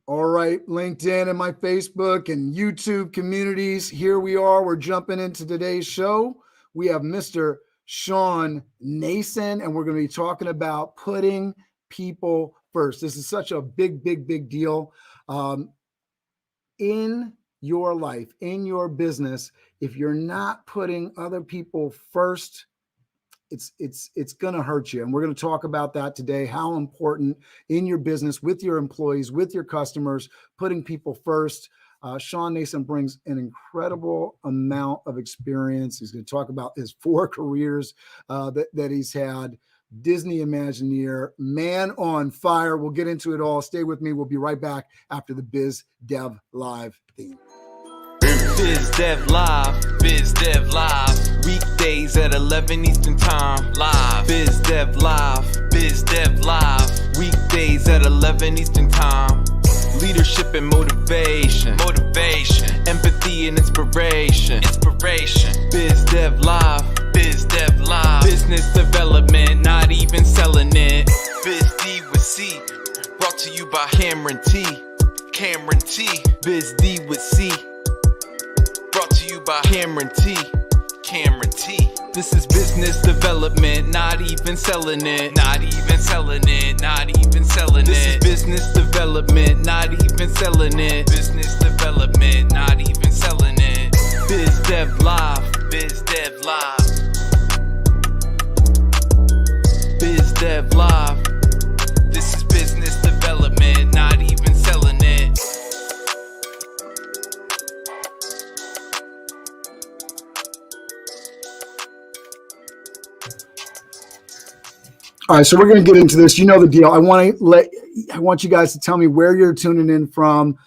All right, LinkedIn and my Facebook and YouTube communities. Here we are. We're jumping into today's show. We have Mr. Shawn Nason, and we're going to be talking about putting people first. This is such a big deal in your life, in your business. If you're not putting other people first, it's going to hurt you. And we're going to talk about that today, how important in your business, with your employees, with your customers, putting people first. Shawn Nason brings an incredible amount of experience. He's going to talk about his 4 careers that he's had. Disney Imagineer, man on fire. We'll get into it all. Stay with me. We'll be right back after the Biz Dev Live theme. Biz Dev Live, Biz Dev Live. Weekdays at 11 Eastern Time, live. Biz Dev Live, Biz Dev Live. Weekdays at 11 Eastern Time. Leadership and motivation, empathy and inspiration, Biz Dev Live, Biz Dev Live. Business development, not even selling it. Biz D with C, brought to you by Cameron T. Biz D with C, brought to you by Cameron T. This is business development, not even selling it. This is business development, not even selling it. Biz Dev Live, Biz Dev Live. Biz Dev Live. This is business development, not even selling it. All right, so we're going to get into this. You know the deal. I want you guys to tell me where you're tuning in from.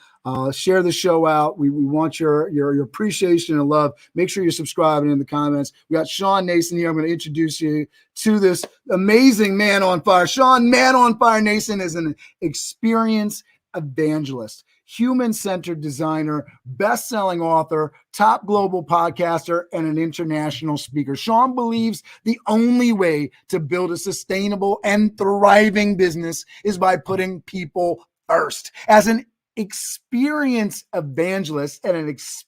Share the show out. We want your appreciation and love. Make sure you're subscribing in the comments. We got Shawn Nason here. I'm going to introduce you to this amazing man on fire. Shawn Man on Fire Nason is an experienced evangelist, human-centered designer, best-selling author, top global podcaster, and an international speaker. Shawn believes the only way to build a sustainable and thriving business is by putting people first. As an experienced evangelist and an experienced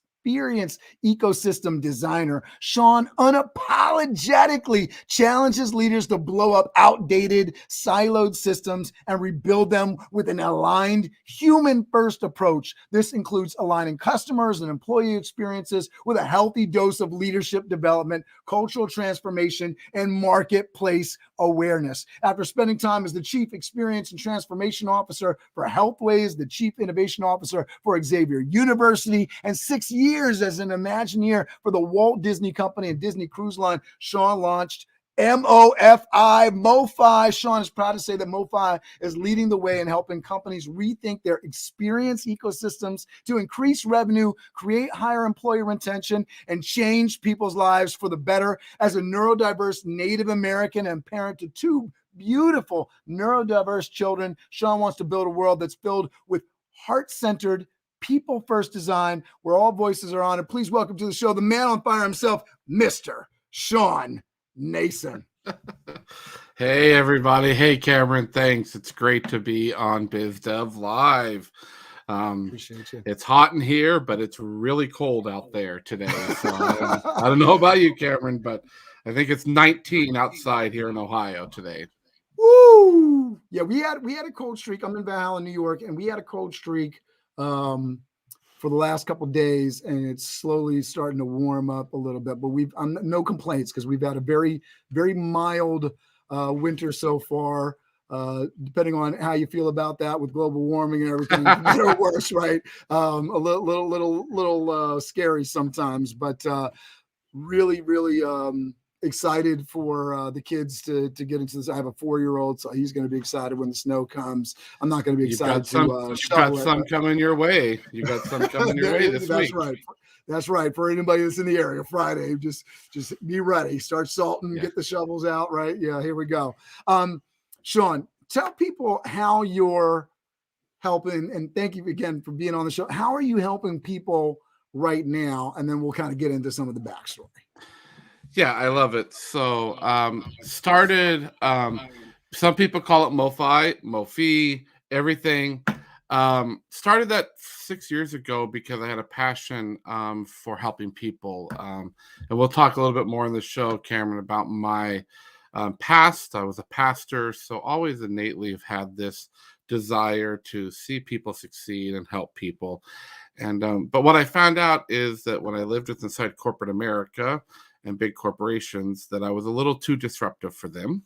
ecosystem designer, Shawn unapologetically challenges leaders to blow up outdated, siloed systems and rebuild them with an aligned, human-first approach. This includes aligning customers and employee experiences with a healthy dose of leadership development, cultural transformation, and marketplace awareness. After spending time as the Chief Experience and Transformation Officer for Healthways, the Chief Innovation Officer for Xavier University, and 6 years as an Imagineer for the Walt Disney Company and Disney Cruise Line, Shawn launched MoFi. Shawn is proud to say that MoFi is leading the way in helping companies rethink their experience ecosystems to increase revenue, create higher employee retention, and change people's lives for the better. As a neurodiverse Native American and parent to 2 beautiful neurodiverse children, Shawn wants to build a world that's filled with heart-centered, people-first design where all voices are honored. Please welcome to the show the man on fire himself, Mr. Shawn Nason. Hey, everybody. Hey, Cameron. Thanks. It's great to be on Biz Dev Live. Appreciate you. It's hot in here, but it's really cold out there today. So I don't know about you, Cameron, but I think it's 19 outside here in Ohio today. Woo! Yeah, we had a cold streak. I'm in Valhalla, New York, and we had a cold streak for the last couple of days, and it's slowly starting to warm up a little bit. But no complaints because we've had a very mild winter so far. Depending on how you feel about that with global warming and everything, better or worse, right? A little scary sometimes, but really excited for the kids to get into this. I have a 4-year-old, so he's going to be excited when the snow comes. I'm not going to be excited You've got some coming your way. You got some coming your way this week. That's right. For anybody that's in the area, Friday, just be ready. Start salting, Get the shovels out, right? Yeah, here we go. Shawn, tell people how you're helping, and thank you again for being on the show. How are you helping people right now? And then we'll kind of get into some of the backstory. Yeah, I love it. So started, some people call it MoFi, everything. Started that 6 years ago because I had a passion for helping people. And we'll talk a little bit more in the show, Cameron, about my past. I was a pastor, so always innately have had this desire to see people succeed and help people. And but what I found out is that when I lived with inside corporate America and big corporations, that I was a little too disruptive for them.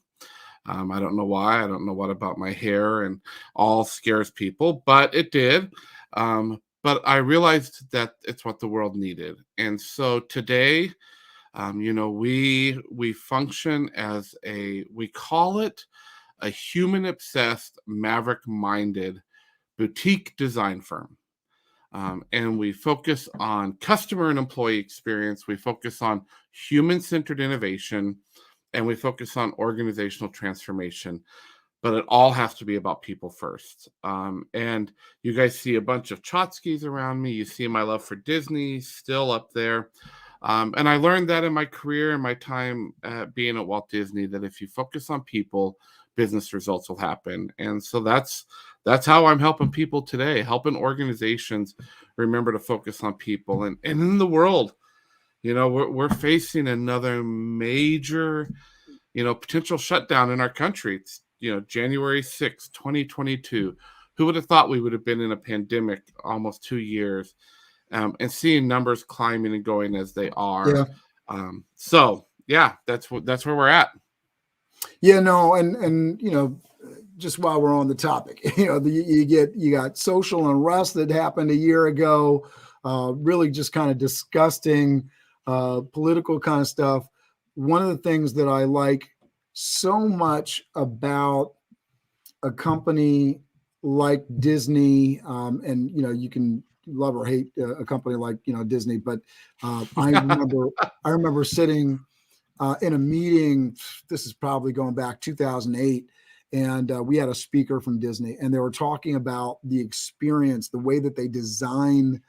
I don't know why. I don't know what about my hair and all scares people, but it did. But I realized that it's what the world needed. And so today, we function as we call it a human obsessed, maverick minded boutique design firm. And we focus on customer and employee experience. We focus on human centered innovation, and we focus on organizational transformation. But it all has to be about people first. And you guys see a bunch of Chotskys around me. You see my love for Disney still up there. And I learned that in my career and my time being at Walt Disney, that if you focus on people, business results will happen. And so that's how I'm helping people today, helping organizations remember to focus on people. And in the world, we're facing another major, potential shutdown in our country. It's, January 6th, 2022. Who would have thought we would have been in a pandemic almost 2 years, and seeing numbers climbing and going as they are. Yeah. That's where we're at. Yeah, no. And, just while we're on the topic, you got social unrest that happened a year ago, really just kind of disgusting, political kind of stuff. One of the things that I like so much about a company like Disney, and you can love or hate a company like Disney, but I remember sitting in a meeting. This is probably going back 2008, and we had a speaker from Disney, and they were talking about the experience, the way that they design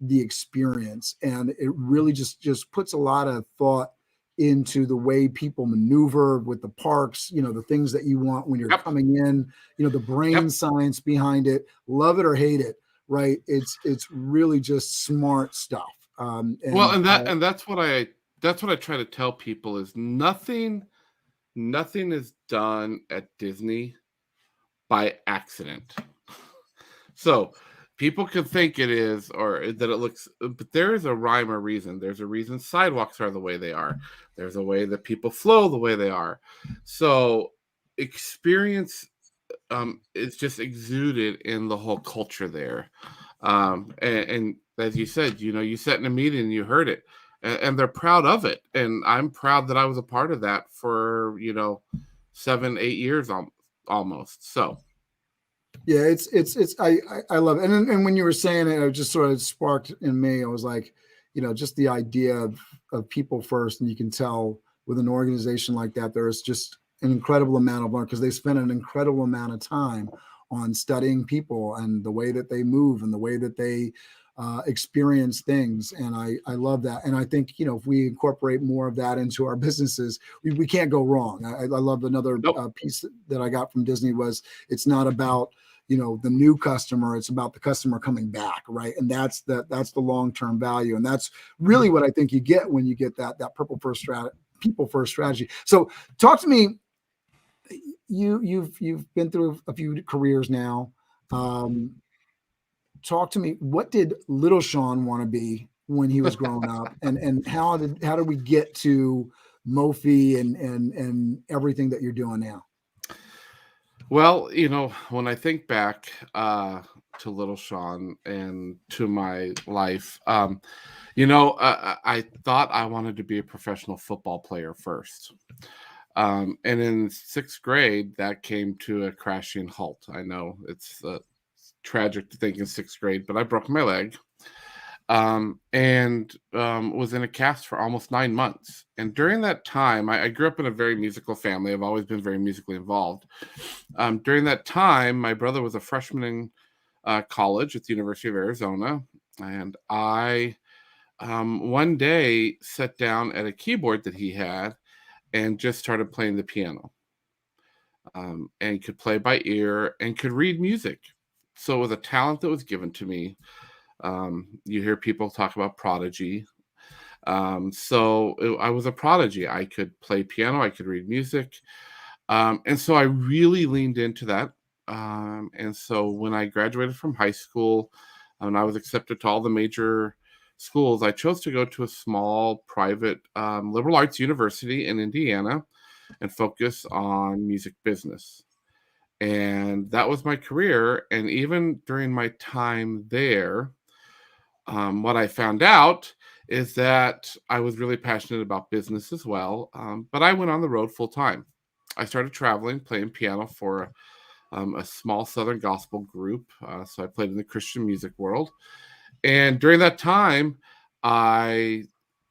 the experience, and it really just puts a lot of thought into the way people maneuver with the parks, the things that you want when you're coming in, the brain science behind it, love it or hate it, right? It's really just smart stuff. That's what I try to tell people is nothing is done at Disney by accident. So people could think it is, or that it looks, but there is a rhyme or reason. There's a reason sidewalks are the way they are. There's a way that people flow the way they are. So experience is just exuded in the whole culture there. And as you said, you sat in a meeting and you heard it, and they're proud of it. And I'm proud that I was a part of that for, 7-8 years almost. So. Yeah, it's I love it. And when you were saying it, it just sort of sparked in me. I was like, just the idea of people first. And you can tell with an organization like that, there's just an incredible amount of work because they spend an incredible amount of time on studying people and the way that they move and the way that they experience things. And I love that. And I think, if we incorporate more of that into our businesses, we can't go wrong. I love another piece that I got from Disney was it's not about, the new customer, it's about the customer coming back. Right. And that's the long-term value. And that's really what I think you get when you get that people first strategy. So talk to me. You've been through a few careers now. Talk to me. What did little Shawn want to be when he was growing up, and how did we get to Mophie and everything that you're doing now? Well, when I think back to little Shawn and to my life, I thought I wanted to be a professional football player first. And in 6th grade, that came to a crashing halt. I know it's tragic to think in 6th grade, but I broke my leg and was in a cast for almost 9 months. And during that time, I grew up in a very musical family. I've always been very musically involved. During that time, my brother was a freshman in college at the University of Arizona. And I one day sat down at a keyboard that he had and just started playing the piano, and could play by ear and could read music. So it was a talent that was given to me. You hear people talk about prodigy. I was a prodigy. I could play piano, I could read music. And so I really leaned into that. And so when I graduated from high school and I was accepted to all the major schools, I chose to go to a small private liberal arts university in Indiana and focus on music business. And that was my career. And even during my time there, what I found out is that I was really passionate about business as well. But I went on the road full time. I started traveling, playing piano for a small Southern gospel group. So I played in the Christian music world. And during that time, I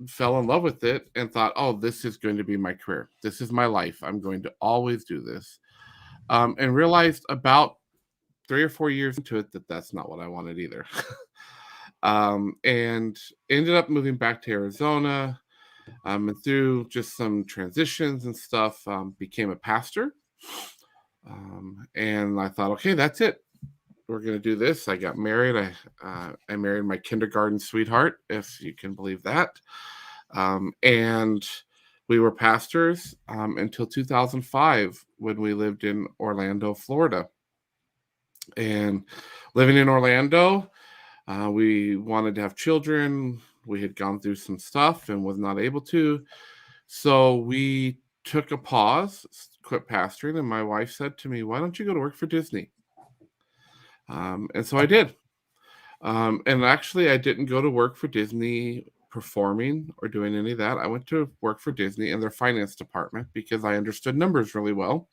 fell in love with it and thought, oh, this is going to be my career. This is my life. I'm going to always do this. And realized about 3 or 4 years into it that that's not what I wanted either. And ended up moving back to Arizona, and through just some transitions and stuff, became a pastor. And I thought, okay, that's it. We're going to do this. I got married. I married my kindergarten sweetheart, if you can believe that. And we were pastors until 2005 when we lived in Orlando, Florida. And living in Orlando, we wanted to have children. We had gone through some stuff and was not able to. So we took a pause, quit pastoring, and my wife said to me, why don't you go to work for Disney? And so I did. And actually, I didn't go to work for Disney performing or doing any of that. I went to work for Disney in their finance department because I understood numbers really well.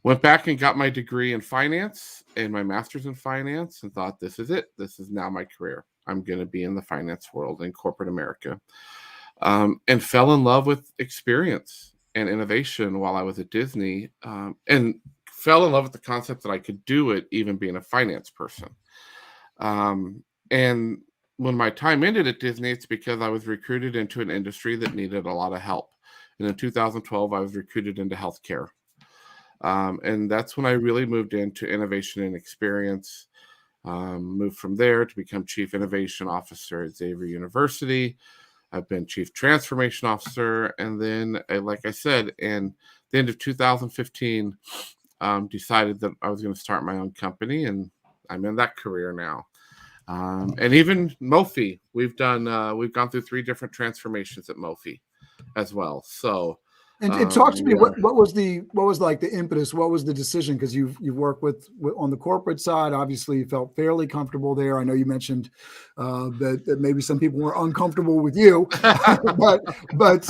Went back and got my degree in finance and my master's in finance and thought, this is it. This is now my career. I'm going to be in the finance world in corporate America. And fell in love with experience and innovation while I was at Disney, and fell in love with the concept that I could do it even being a finance person. And when my time ended at Disney, it's because I was recruited into an industry that needed a lot of help. And in 2012, I was recruited into healthcare. And that's when I really moved into innovation and experience. Moved from there to become Chief Innovation Officer at Xavier University. I've been Chief Transformation Officer. And then, like I said, in the end of 2015, decided that I was going to start my own company. And I'm in that career now. And even Mophie, we've gone through 3 different transformations at Mophie as well. So, and talk to me. What was like the impetus? What was the decision? Because you've worked with on the corporate side. Obviously, you felt fairly comfortable there. I know you mentioned that maybe some people were uncomfortable with you, but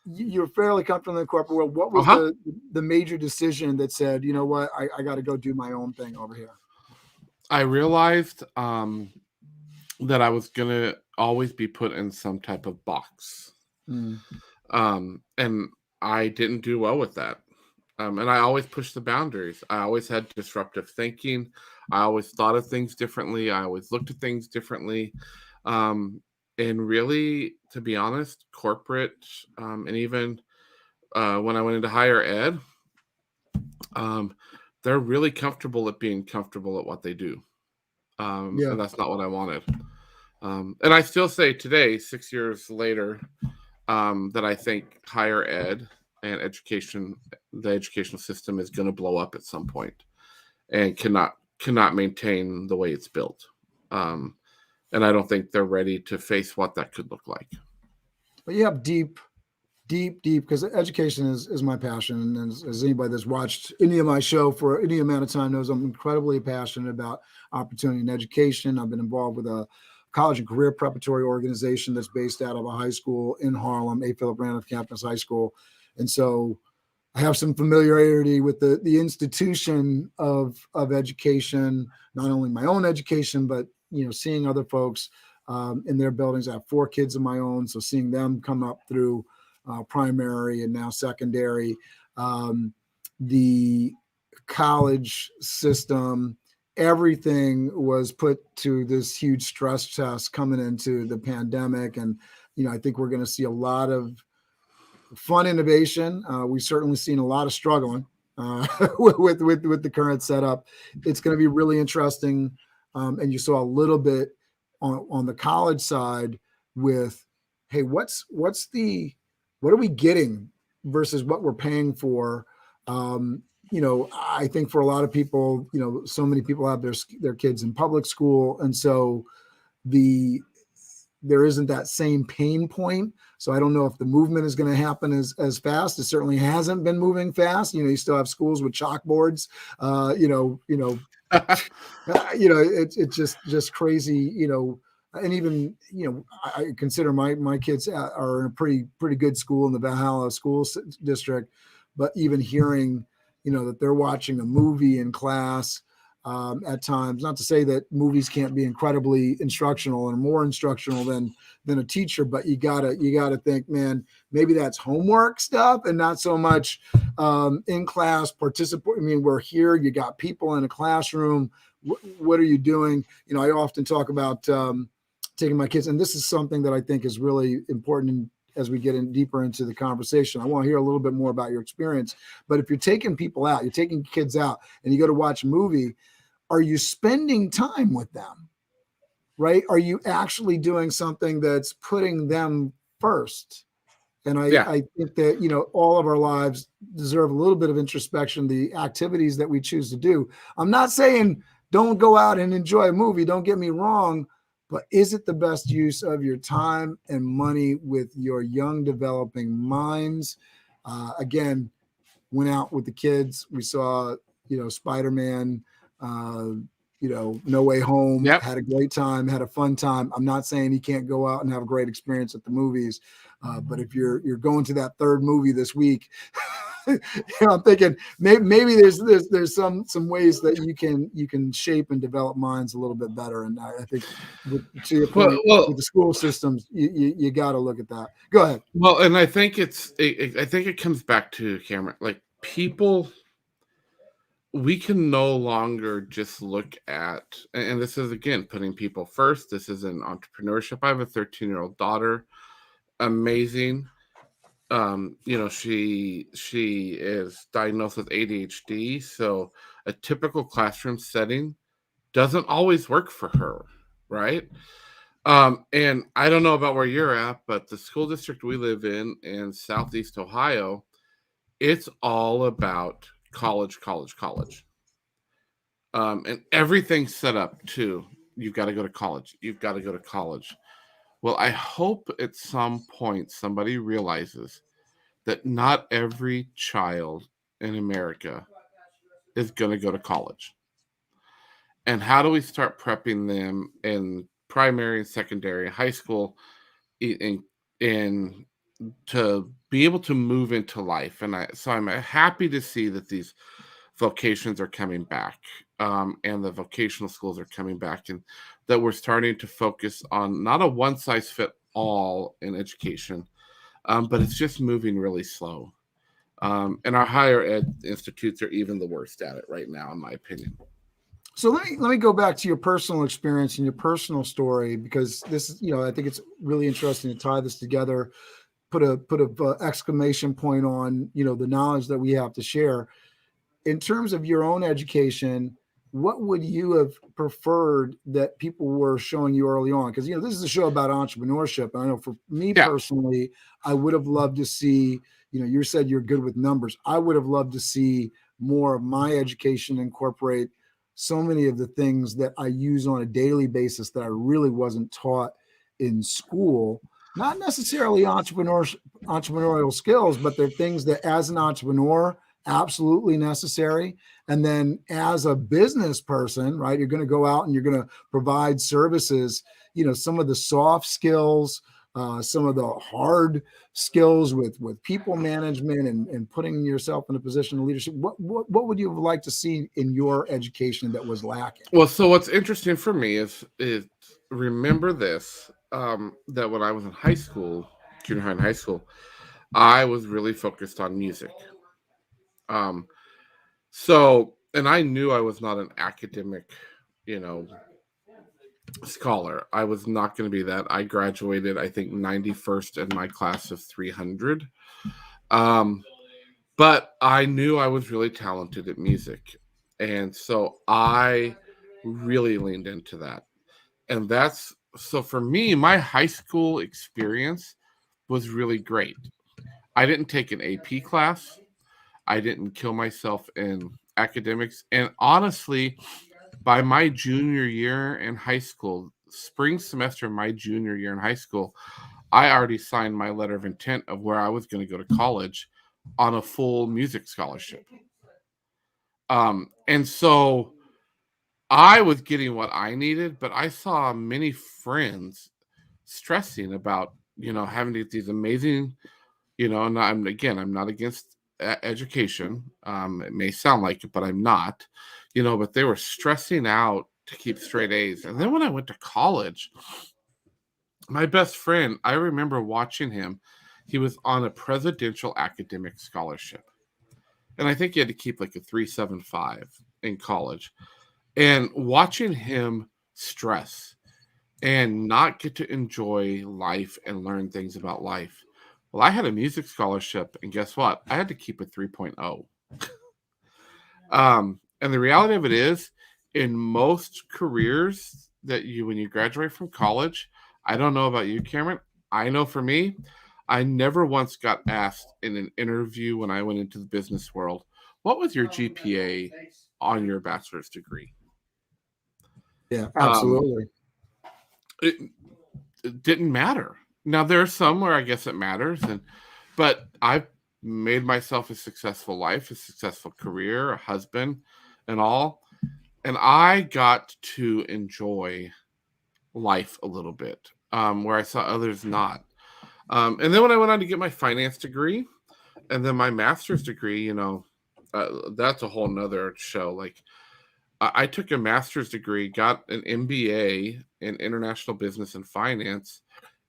you're fairly comfortable in the corporate world. What was the major decision that said, you know what, I got to go do my own thing over here? I realized that I was going to always be put in some type of box. And I didn't do well with that. And I always pushed the boundaries. I always had disruptive thinking. I always thought of things differently. I always looked at things differently. And really, to be honest, corporate, and even when I went into higher ed, they're really comfortable at being comfortable at what they do. And that's not what I wanted. And I still say today, 6 years later, that I think higher ed and education, the educational system is going to blow up at some point and cannot maintain the way it's built. And I don't think they're ready to face what that could look like. But you have deep, because education is my passion. And as anybody that's watched any of my show for any amount of time knows, I'm incredibly passionate about opportunity in education. I've been involved with a college and career preparatory organization that's based out of a high school in Harlem, A. Philip Randolph Campus High School. And so I have some familiarity with the institution of education, not only my own education, but, seeing other folks in their buildings. I have 4 kids of my own. So seeing them come up through primary and now secondary, the college system, everything was put to this huge stress test coming into the pandemic. And, I think we're going to see a lot of fun innovation. We've certainly seen a lot of struggling. with the current setup. It's going to be really interesting. And you saw a little bit on the college side with, hey, what are we getting versus what we're paying for? I think for a lot of people, so many people have their kids in public school, and so there isn't that same pain point. So I don't know if the movement is going to happen as fast. It certainly hasn't been moving fast. You still have schools with chalkboards. It's just crazy. And even I consider my kids are in a pretty good school in the Valhalla school district, but even hearing that they're watching a movie in class. At times, not to say that movies can't be incredibly instructional or more instructional than a teacher, but you gotta think, man, maybe that's homework stuff and not so much in class participate. I mean, we're here, you got people in a classroom. What are you doing? I often talk about taking my kids, and this is something that I think is really important as we get in deeper into the conversation. I want to hear a little bit more about your experience. But if you're taking people out, you're taking kids out and you go to watch a movie, are you spending time with them, right? Are you actually doing something that's putting them first? And I think that, all of our lives deserve a little bit of introspection, the activities that we choose to do. I'm not saying don't go out and enjoy a movie. Don't get me wrong. But is it the best use of your time and money with your young developing minds? Again, went out with the kids. We saw, Spider-Man, No Way Home, Yep. had a great time, had a fun time. I'm not saying you can't go out and have a great experience at the movies. But if you're going to that third movie this week, I'm thinking maybe there's some ways that you can shape and develop minds a little bit better. And I think to your point with the school systems, you got to look at that. Go ahead. Well, and I think I think it comes back to Cameron, like people. We can no longer just look at, and this is again putting people first. This is an entrepreneurship. I have a 13-year-old daughter. Amazing. She is diagnosed with ADHD, so a typical classroom setting doesn't always work for her, right? And I don't know about where you're at, but the school district we live in Southeast Ohio, it's all about college. And everything's set up to, you've got to go to college. You've got to go to college. Well, I hope at some point somebody realizes that not every child in America is going to go to college. And how do we start prepping them in primary and secondary, high school, in to be able to move into life? And I'm happy to see that these vocations are coming back, and the vocational schools are coming back, and that we're starting to focus on not a one size fit all in education, but it's just moving really slow. And our higher ed institutes are even the worst at it right now, in my opinion. So let me go back to your personal experience and your personal story, because this is, I think it's really interesting to tie this together, put a exclamation point on, the knowledge that we have to share. In terms of your own education, what would you have preferred that people were showing you early on? Because, this is a show about entrepreneurship. And I know for me personally, I would have loved to see, you said you're good with numbers. I would have loved to see more of my education incorporate so many of the things that I use on a daily basis that I really wasn't taught in school. Not necessarily entrepreneurial skills, but they're things that as an entrepreneur, absolutely necessary. And then as a business person, right, you're going to go out and you're going to provide services, some of the soft skills, some of the hard skills with people management and putting yourself in a position of leadership. What would you have liked to see in your education that was lacking? Well, so what's interesting for me is remember this, that when I was in high school, junior high and high school, I was really focused on music. And I knew I was not an academic, scholar. I was not going to be that. I graduated, I think, 91st in my class of 300. But I knew I was really talented at music. And so I really leaned into that. And that's so for me, my high school experience was really great. I didn't take an AP class. I didn't kill myself in academics. And honestly, by my junior year in high school, spring semester of my junior year in high school, I already signed my letter of intent of where I was going to go to college on a full music scholarship. And so I was getting what I needed, but I saw many friends stressing about, having to get these amazing, and I'm not against education. It may sound like it, but I'm not, but they were stressing out to keep straight A's. And then when I went to college, my best friend, I remember watching him. He was on a presidential academic scholarship. And I think he had to keep like a 3.75 in college. And watching him stress and not get to enjoy life and learn things about life. Well, I had a music scholarship, and guess what? I had to keep a 3.0. And the reality of it is, in most careers when you graduate from college, I don't know about you, Cameron. I know for me, I never once got asked in an interview when I went into the business world, what was your GPA on your bachelor's degree? Yeah, absolutely. It didn't matter. Now there are some where I guess it matters, but I've made myself a successful life, a successful career, a husband, and all, and I got to enjoy life a little bit, where I saw others not. And then when I went on to get my finance degree, and then my master's degree, that's a whole nother show. Like I took a master's degree, got an MBA in international business and finance,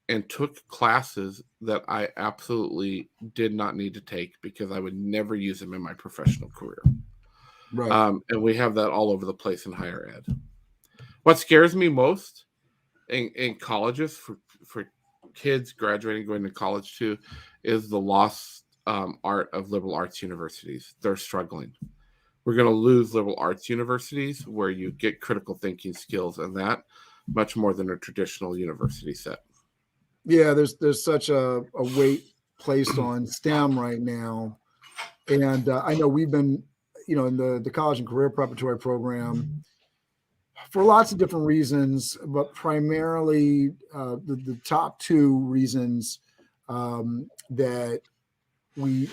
and took classes that I absolutely did not need to take because I would never use them in my professional career. Right. And we have that all over the place in higher ed. What scares me most in colleges for kids graduating, going to college too, is the lost art of liberal arts universities. They're struggling. We're going to lose liberal arts universities where you get critical thinking skills and that much more than a traditional university set. Yeah, there's such a weight placed on STEM right now. And I know we've been, in the college and career preparatory program for lots of different reasons, but primarily the top two reasons that we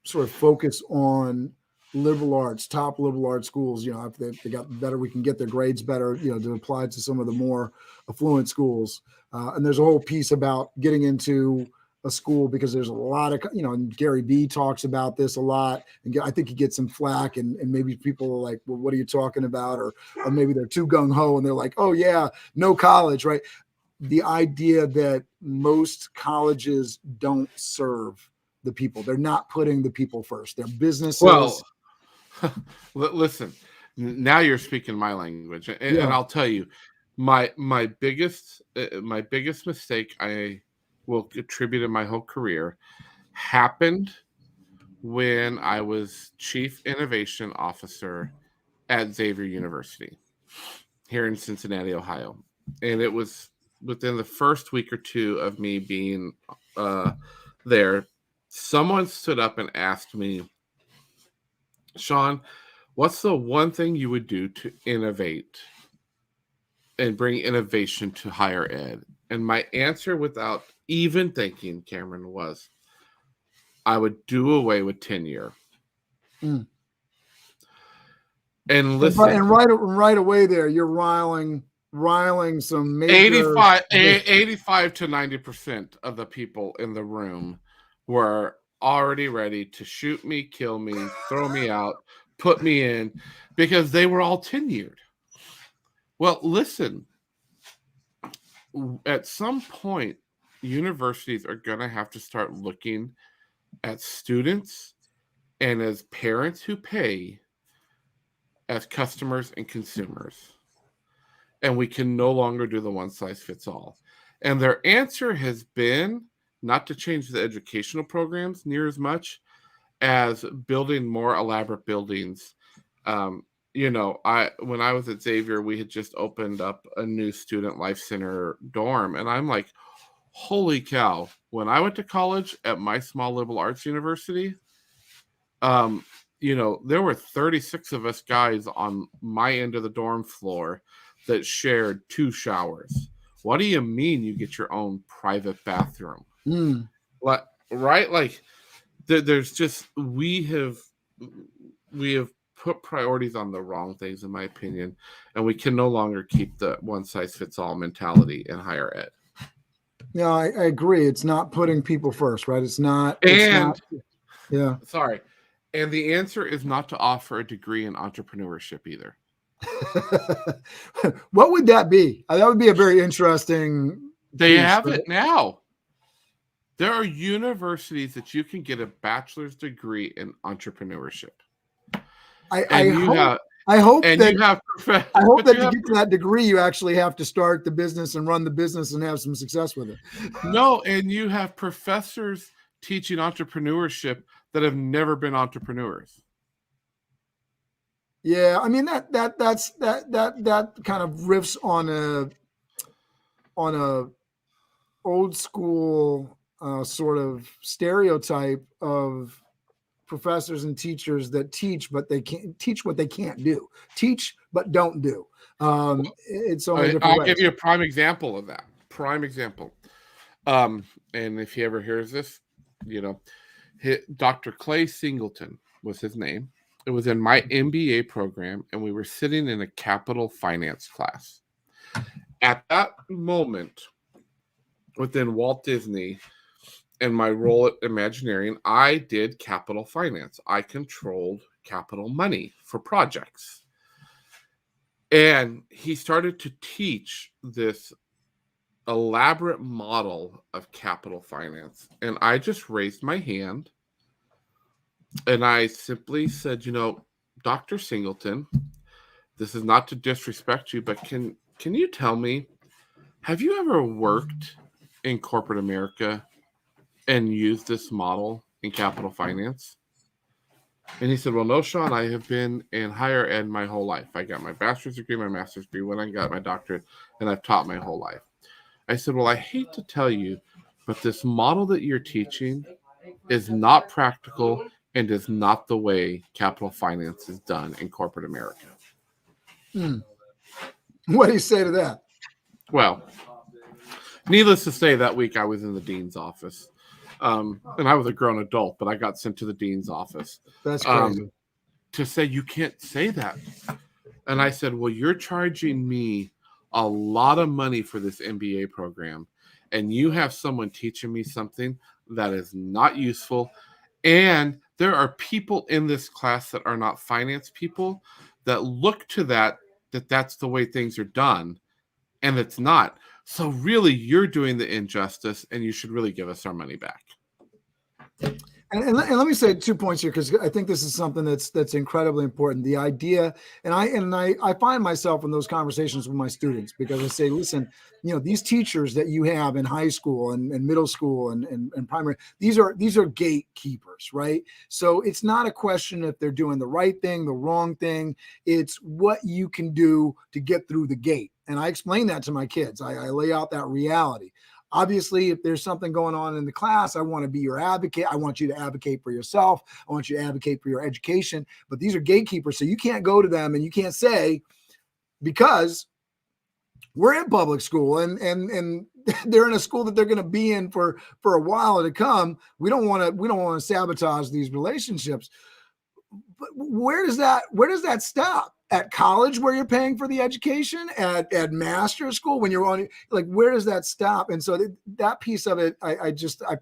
sort of focus on liberal arts, top liberal arts schools, if they got better, we can get their grades better, to apply to some of the more affluent schools. And there's a whole piece about getting into a school because there's a lot of, and Gary B talks about this a lot. And I think he gets some flack and maybe people are like, well, what are you talking about? Or maybe they're too gung ho and they're like, oh yeah, no college, right? The idea that most colleges don't serve the people. They're not putting the people first. They're businesses. Well, listen, now you're speaking my language, and I'll tell you, my biggest mistake I will attribute in my whole career happened when I was Chief Innovation Officer at Xavier University here in Cincinnati, Ohio, and it was within the first week or two of me being there. Someone stood up and asked me, Shawn, what's the one thing you would do to innovate and bring innovation to higher ed? And my answer, without even thinking, Cameron, was I would do away with tenure. Mm. And listen, and right away there, you're riling some major 85 to 90% of the people in the room were already ready to shoot me, kill me, throw me out, put me in, because they were all tenured. Well, listen, at some point, universities are going to have to start looking at students and as parents who pay as customers and consumers. And we can no longer do the one size fits all. And their answer has been not to change the educational programs near as much as building more elaborate buildings. When I was at Xavier, we had just opened up a new student life center dorm, and I'm like, holy cow. When I went to college at my small liberal arts university, there were 36 of us guys on my end of the dorm floor that shared 2 showers. What do you mean you get your own private bathroom? Right? Like, there's just, we have put priorities on the wrong things, in my opinion, and we can no longer keep the one size fits all mentality in higher ed. Yeah, I agree. It's not putting people first, right? Sorry. And the answer is not to offer a degree in entrepreneurship either. What would that be? That would be a very interesting. They have it now. There are universities that you can get a bachelor's degree in entrepreneurship. I hope that to get to that degree, you actually have to start the business and run the business and have some success with it. No, and you have professors teaching entrepreneurship that have never been entrepreneurs. Yeah, I mean that kind of riffs on a old school sort of stereotype of professors and teachers that teach, but they can't teach what they can't do. Teach, but don't do. It's so many different ways. I'll give you a prime example of that. Prime example. And if he ever hears this, Dr. Clay Singleton was his name. It was in my MBA program, and we were sitting in a capital finance class. At that moment, within Walt Disney and my role at Imaginarian, I did capital finance. I controlled capital money for projects. And he started to teach this elaborate model of capital finance. And I just raised my hand and I simply said, Dr. Singleton, this is not to disrespect you, but can you tell me, have you ever worked in corporate America and used this model in capital finance? And he said, well, no, Shawn, I have been in higher ed my whole life. I got my bachelor's degree, my master's degree, when I got my doctorate, and I've taught my whole life. I said, well, I hate to tell you, but this model that you're teaching is not practical and is not the way capital finance is done in corporate America. What do you say to that? Well, needless to say, that week I was in the dean's office. And I was a grown adult, but I got sent to the dean's office. That's crazy. To say, you can't say that. And I said, well, you're charging me a lot of money for this MBA program, and you have someone teaching me something that is not useful. And there are people in this class that are not finance people that look to that's the way things are done, and it's not. So really, you're doing the injustice, and you should really give us our money back. And let me say 2 points here, because I think this is something that's incredibly important. The idea, and I find myself in those conversations with my students, because I say, listen, these teachers that you have in high school and middle school and primary, these are gatekeepers, right? So it's not a question if they're doing the right thing, the wrong thing. It's what you can do to get through the gate. And I explain that to my kids. I lay out that reality. Obviously, if there's something going on in the class, I want to be your advocate. I want you to advocate for yourself. I want you to advocate for your education. But these are gatekeepers. So you can't go to them and you can't say, because we're in public school and they're in a school that they're going to be in for a while to come. We don't want to sabotage these relationships. But where does that stop? At college, where you're paying for the education, at master's school, when you're on, like, where does that stop? And so that piece of it, I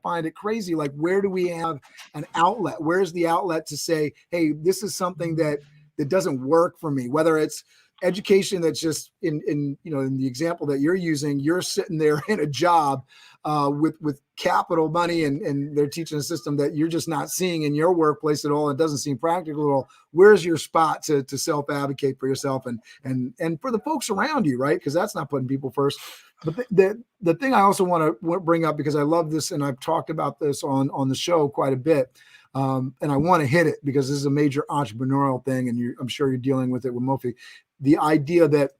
find it crazy. Like, where do we have an outlet? Where's the outlet to say, hey, this is something that doesn't work for me? Whether it's education that's just in the example that you're using, you're sitting there in a job with capital money and they're teaching a system that you're just not seeing in your workplace at all. It doesn't seem practical at all. Where's your spot to self-advocate for yourself and for the folks around you, right? Because that's not putting people first. But the thing I also want to bring up, because I love this and I've talked about this on the show quite a bit, And I want to hit it because this is a major entrepreneurial thing, and I'm sure you're dealing with it with Mofi. The idea that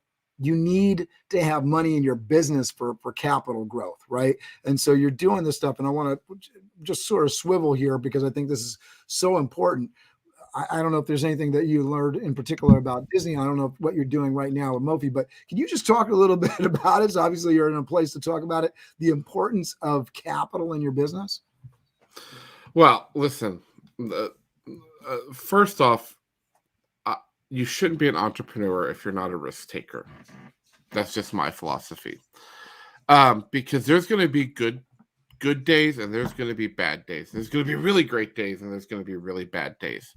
you need to have money in your business for capital growth, right? And so you're doing this stuff, and I want to just sort of swivel here because I think this is so important. I don't know if there's anything that you learned in particular about Disney. I don't know what you're doing right now with Mofi, but can you just talk a little bit about it? So obviously you're in a place to talk about it, the importance of capital in your business. Well, listen, first off, you shouldn't be an entrepreneur if you're not a risk taker. That's just my philosophy. Because there's going to be good days and there's going to be bad days. There's going to be really great days and there's going to be really bad days.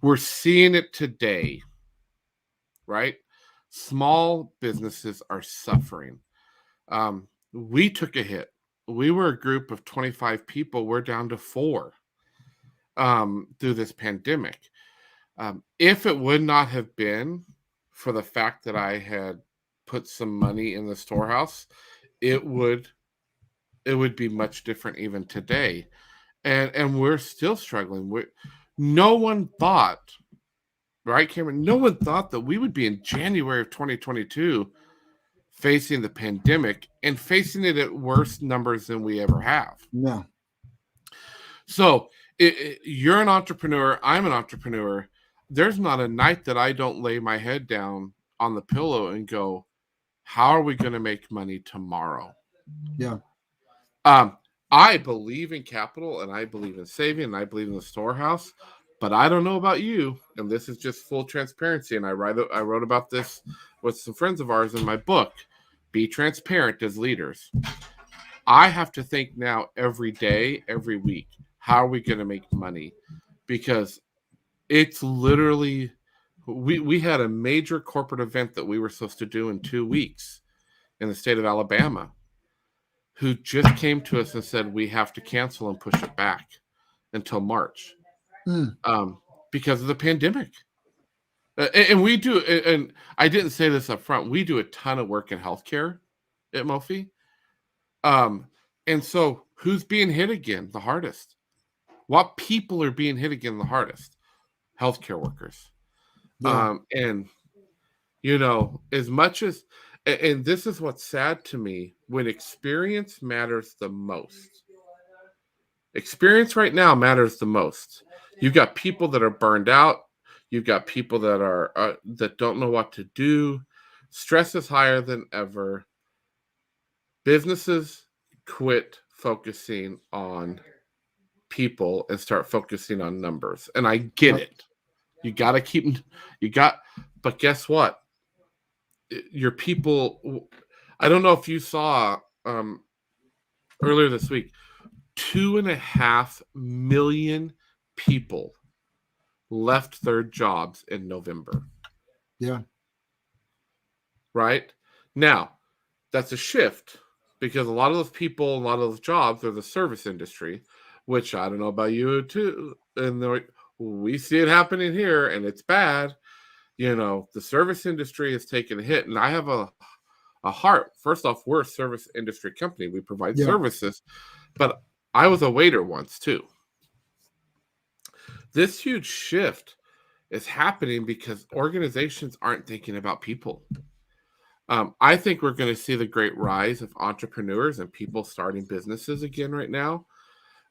We're seeing it today, right? Small businesses are suffering. We took a hit. We were a group of 25 people. We're down to 4 through this pandemic. If it would not have been for the fact that I had put some money in the storehouse, it would be much different even today. And we're still struggling. No one thought, right, Cameron? No one thought that we would be in January of 2022 facing the pandemic and facing it at worse numbers than we ever have. No. So you're an entrepreneur. I'm an entrepreneur. There's not a night that I don't lay my head down on the pillow and go, how are we going to make money tomorrow? Yeah. I believe in capital and I believe in saving and I believe in the storehouse, but I don't know about you. And this is just full transparency. And I wrote about this with some friends of ours in my book, Be Transparent as Leaders. I have to think now every day, every week, how are we going to make money? Because it's literally, we had a major corporate event that we were supposed to do in 2 weeks in the state of Alabama, who just came to us and said, we have to cancel and push it back until March because of the pandemic. And we do, and I didn't say this up front, we do a ton of work in healthcare at Mofi. And so who's being hit again the hardest? What people are being hit again the hardest? Healthcare workers. Yeah. And, you know, as much as, and this is what's sad to me, when experience matters the most. Experience right now matters the most. You've got people that are burned out. You've got people that are that don't know what to do. Stress is higher than ever. Businesses quit focusing on people and start focusing on numbers. And I get it. You got to keep, but guess what? Your people, I don't know if you saw earlier this week, 2.5 million people left their jobs in November. Yeah. Right? Now, that's a shift because a lot of those people, a lot of those jobs are the service industry, which I don't know about you too. And we see it happening here and it's bad. You know, the service industry has taken a hit, and I have a heart. First off, we're a service industry company. We provide services, but I was a waiter once too. This huge shift is happening because organizations aren't thinking about people. I think we're going to see the great rise of entrepreneurs and people starting businesses again right now.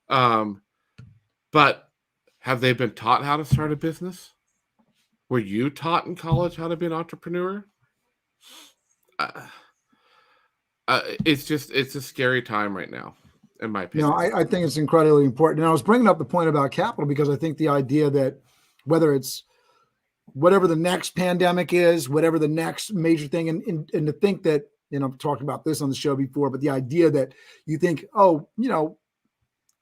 But have they been taught how to start a business? Were you taught in college how to be an entrepreneur? It's a scary time right now, in my opinion. No, I think it's incredibly important. And I was bringing up the point about capital because I think the idea that whether it's whatever the next pandemic is, whatever the next major thing, and to think that, you know, I've talked about this on the show before, but the idea that you think, oh, you know,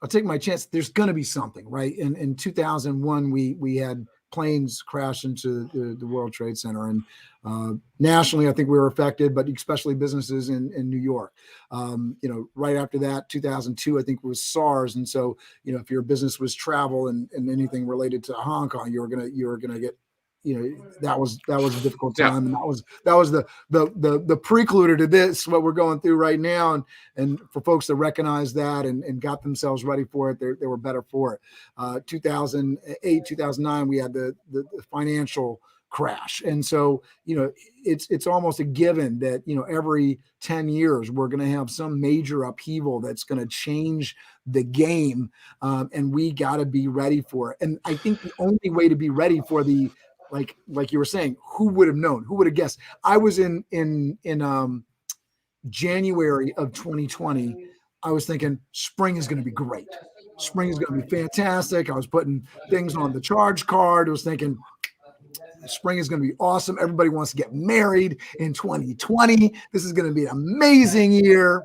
I'll take my chance. There's going to be something, right? In 2001, we had planes crash into the World Trade Center, and nationally, I think we were affected, but especially businesses in New York. You know, right after that, 2002, I think was SARS, and so, you know, if your business was travel and anything related to Hong Kong, you were gonna get that was a difficult Yeah. time, and that was the precluder to this, what we're going through right now, and for folks to recognize that and got themselves ready for it, they were better for it. 2008, 2009, we had the financial crash, and so it's almost a given that every 10 years we're going to have some major upheaval that's going to change the game, and we got to be ready for it. And I think the only way to be ready for the like you were saying, who would have known? Who would have guessed? I was in January of 2020. I was thinking spring is going to be great. Spring is going to be fantastic. I was putting things on the charge card. I was thinking spring is going to be awesome. Everybody wants to get married in 2020. This is going to be an amazing year.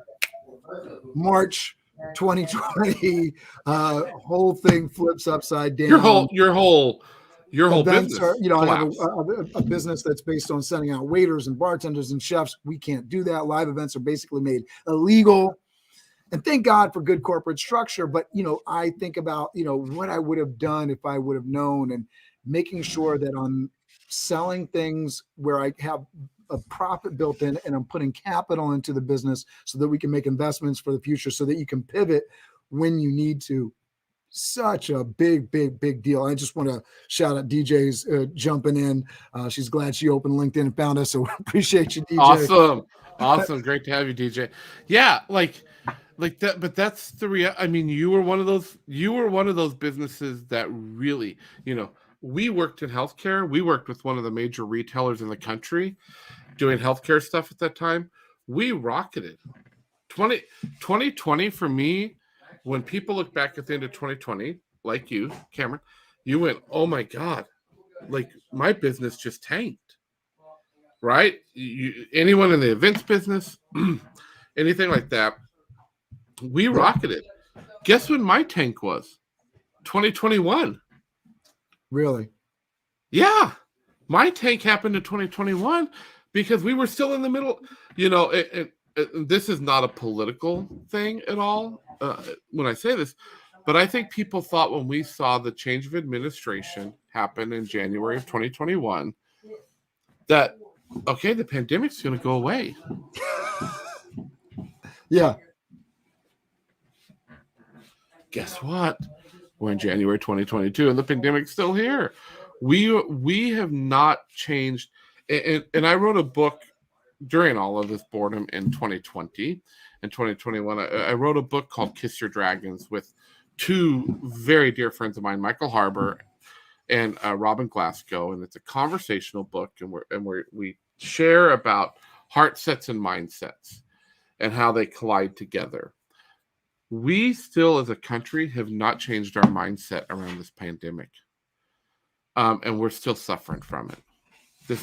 March 2020, whole thing flips upside down. Your whole events business. I have a business that's based on sending out waiters and bartenders and chefs. We can't do that. Live events are basically made illegal. And thank God for good corporate structure. But, I think about, what I would have done if I would have known, and making sure that I'm selling things where I have a profit built in, and I'm putting capital into the business so that we can make investments for the future, so that you can pivot when you need to. Such a big deal. I just want to shout out DJ's jumping in. She's glad she opened LinkedIn and found us. So appreciate you, DJ. Awesome. Great to have you, DJ. Yeah. Like that, but that's the real. I mean, you were one of those businesses that really, we worked in healthcare. We worked with one of the major retailers in the country doing healthcare stuff at that time. We rocketed. 2020 for me, when people look back at the end of 2020, like you, Cameron, you went, oh my God, like my business just tanked, right? Anyone in the events business, anything like that, we rocketed. Guess when my tank was? 2021. Really? Yeah. My tank happened in 2021 because we were still in the middle. This is not a political thing at all when I say this, but I think people thought when we saw the change of administration happen in January of 2021 that, okay, the pandemic's going to go away. Yeah. Guess what? We're in January 2022 and the pandemic's still here. We have not changed. And I wrote a book during all of this boredom in 2020 and 2021. I wrote a book called Kiss Your Dragons with two very dear friends of mine, Michael Harbour and Robin Glasgow. And it's a conversational book. And we share about heart sets and mindsets and how they collide together. We still, as a country, have not changed our mindset around this pandemic. And we're still suffering from it.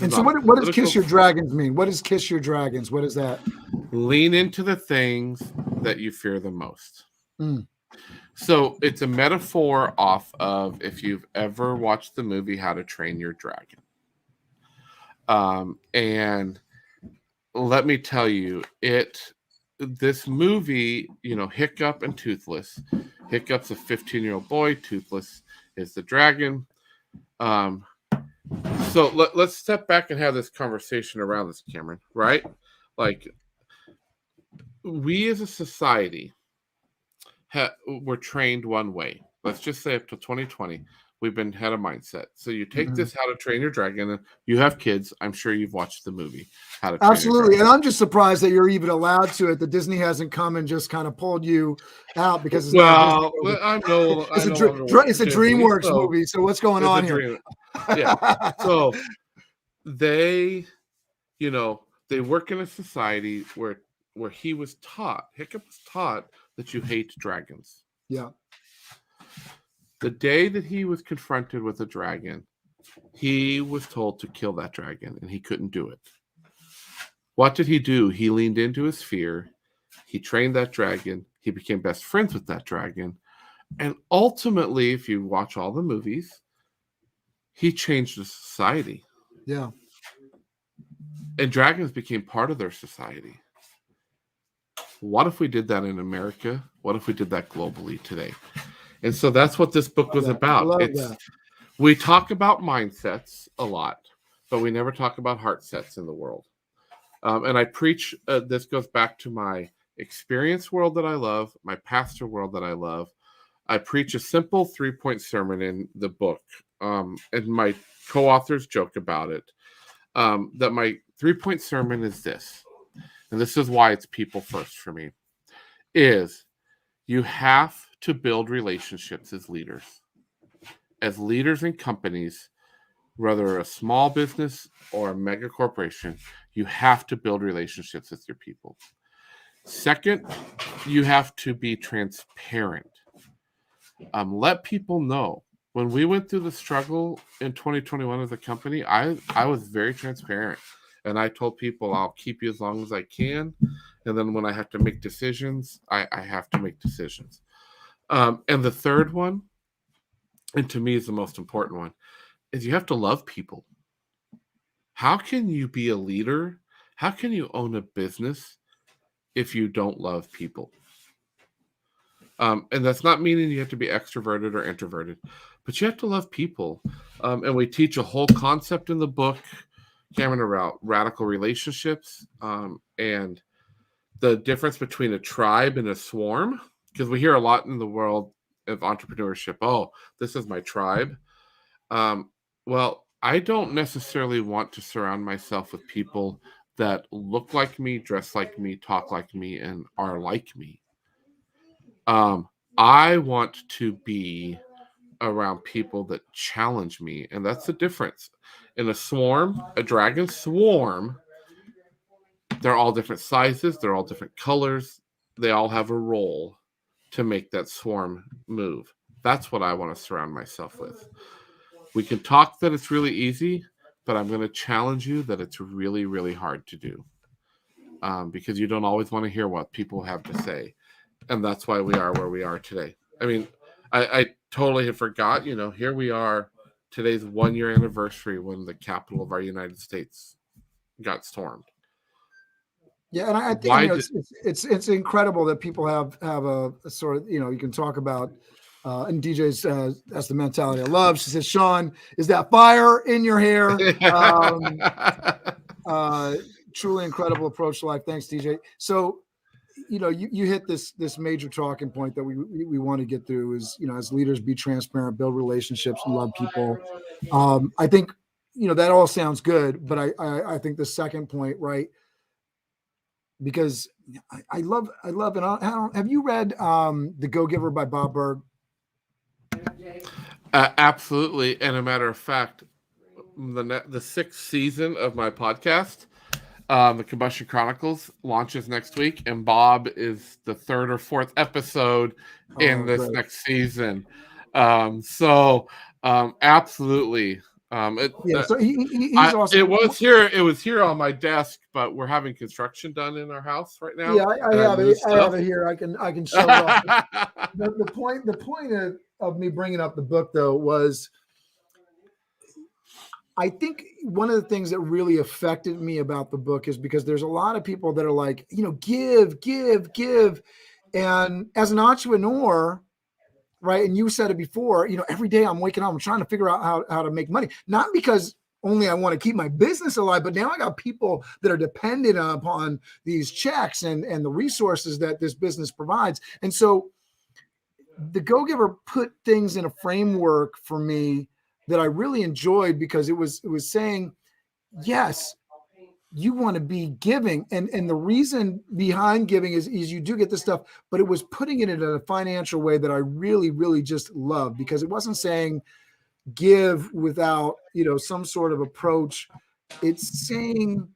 And so what does Kiss Your Dragons mean? What does Kiss Your Dragons? What is that? Lean into the things that you fear the most. Mm. So it's a metaphor off of, if you've ever watched the movie How to Train Your Dragon. And let me tell you, this movie, Hiccup and Toothless. Hiccup's a 15-year-old boy. Toothless is the dragon. So let's step back and have this conversation around this, Cameron, right? Like, we as a society were trained one way. Let's just say up to 2020, we've had a mindset. So you take this How to Train Your Dragon, and you have kids. I'm sure you've watched the movie How to Train Absolutely. Your Dragon. And I'm just surprised that you're even allowed to it, that Disney hasn't come and just kind of pulled you out because it's it's a DreamWorks movie. So what's going on here? Yeah. So they work in a society where Hiccup was taught that you hate dragons. Yeah. The day that he was confronted with a dragon, he was told to kill that dragon, and he couldn't do it. What did he do? He leaned into his fear. He trained that dragon. He became best friends with that dragon. And ultimately, if you watch all the movies, he changed the society. Yeah. And dragons became part of their society. What if we did that in America? What if we did that globally today? And so that's what this book was about. We talk about mindsets a lot, but we never talk about heart sets in the world. And I preach, this goes back to my experience world that I love, my pastor world that I love. I preach a simple 3-point sermon in the book. And my co-authors joke about it. That my 3-point sermon is this, and this is why it's people first for me, is you have to build relationships as leaders. As leaders in companies, whether a small business or a mega corporation, you have to build relationships with your people. Second, you have to be transparent. Let people know. When we went through the struggle in 2021 as a company, I was very transparent. And I told people, I'll keep you as long as I can. And then when I have to make decisions, I have to make decisions. And the third one, and to me is the most important one, is you have to love people. How can you be a leader? How can you own a business if you don't love people? And that's not meaning you have to be extroverted or introverted, but you have to love people. And we teach a whole concept in the book, Cameron, about radical relationships, and the difference between a tribe and a swarm, because we hear a lot in the world of entrepreneurship. Oh, this is my tribe. Well, I don't necessarily want to surround myself with people that look like me, dress like me, talk like me, and are like me. I want to be around people that challenge me, and that's the difference. In a swarm, a dragon swarm, they're all different sizes, they're all different colors, they all have a role to make that swarm move. That's what I want to surround myself with. We can talk that it's really easy, but I'm going to challenge you that it's really, really hard to do, because you don't always want to hear what people have to say. And that's why we are where we are today. I mean, I totally had forgot, here we are. Today's 1-year anniversary when the capital of our United States got stormed. Yeah, and I think it's incredible that people have a sort of, you can talk about, and DJ's that's the mentality I love. She says, Shawn, is that fire in your hair? Truly incredible approach to life. Thanks, DJ. So, you hit this major talking point that we want to get through is, as leaders, be transparent, build relationships, and love people. I think, that all sounds good, but I think the second point, right? Because I love, and have you read The Go-Giver by Bob Berg? Absolutely. And a matter of fact, the 6th season of my podcast, the Combustion Chronicles, launches next week, and Bob is the 3rd or 4th episode in this next season. Absolutely. So he's awesome. It was here on my desk, but we're having construction done in our house right now. Yeah, I have it here. I can show it off. The point of me bringing up the book, though, was I think one of the things that really affected me about the book is because there's a lot of people that are like, give. And as an entrepreneur, right, and you said it before, every day I'm waking up, I'm trying to figure out how to make money. Not because only I want to keep my business alive, but now I got people that are dependent upon these checks and the resources that this business provides. And so the Go-Giver put things in a framework for me that I really enjoyed, because it was saying, yes, you want to be giving. And the reason behind giving is you do get this stuff, but it was putting it in a financial way that I really, really just love, because it wasn't saying give without, some sort of approach. It's saying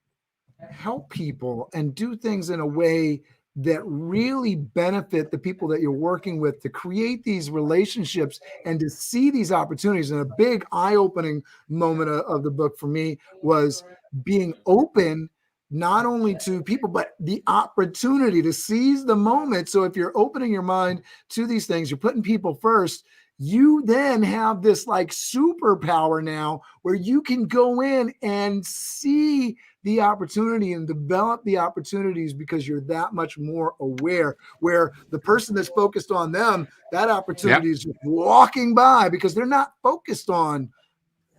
help people and do things in a way that really benefit the people that you're working with, to create these relationships and to see these opportunities. And a big eye-opening moment of the book for me was being open not only to people, but the opportunity to seize the moment. So if you're opening your mind to these things, you're putting people first, you then have this like superpower now where you can go in and see the opportunity and develop the opportunities because you're that much more aware, where the person that's focused on them, that opportunity is just walking by because they're not focused on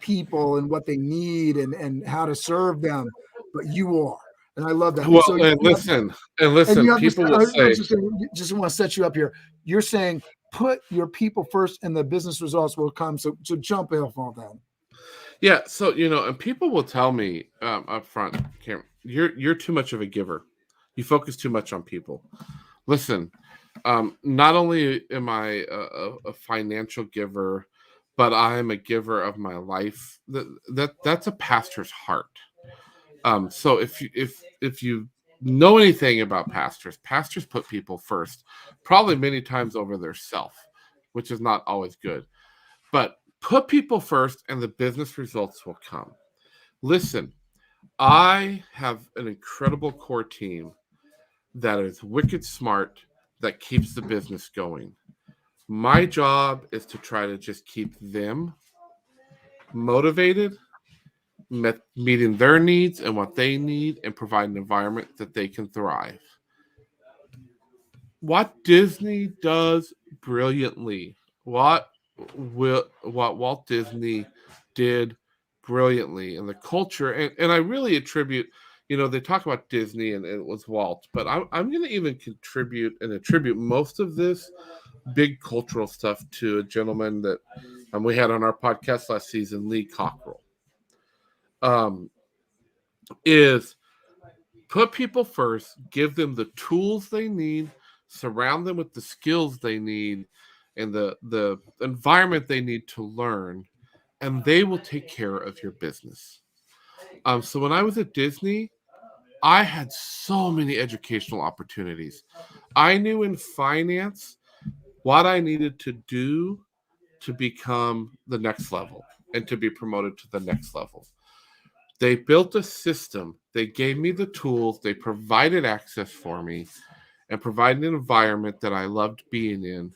people and what they need and how to serve them, but you are. And I love that. Well, So and listen, people will say, just want to set you up here. You're saying put your people first and the business results will come. So jump off all that. yeah. So, and people will tell me up front, Cameron, you're too much of a giver. You focus too much on people. Listen, not only am I a financial giver, but I am a giver of my life. That's a pastor's heart. So if you know anything about pastors put people first, probably many times over their self, which is not always good. But put people first, and the business results will come. Listen, I have an incredible core team that is wicked smart, that keeps the business going. My job is to try to just keep them motivated, meeting their needs and what they need, and provide an environment that they can thrive. What Disney does brilliantly, what Walt Disney did brilliantly, and the culture, and I really attribute, they talk about Disney and it was Walt, but I'm going to even attribute most of this big cultural stuff to a gentleman that we had on our podcast last season, Lee Cockrell. Is put people first, give them the tools they need, surround them with the skills they need, and the environment they need to learn, and they will take care of your business. So when I was at Disney, I had so many educational opportunities. I knew in finance what I needed to do to become the next level and to be promoted to the next level. They built a system. They gave me the tools. They provided access for me and provided an environment that I loved being in.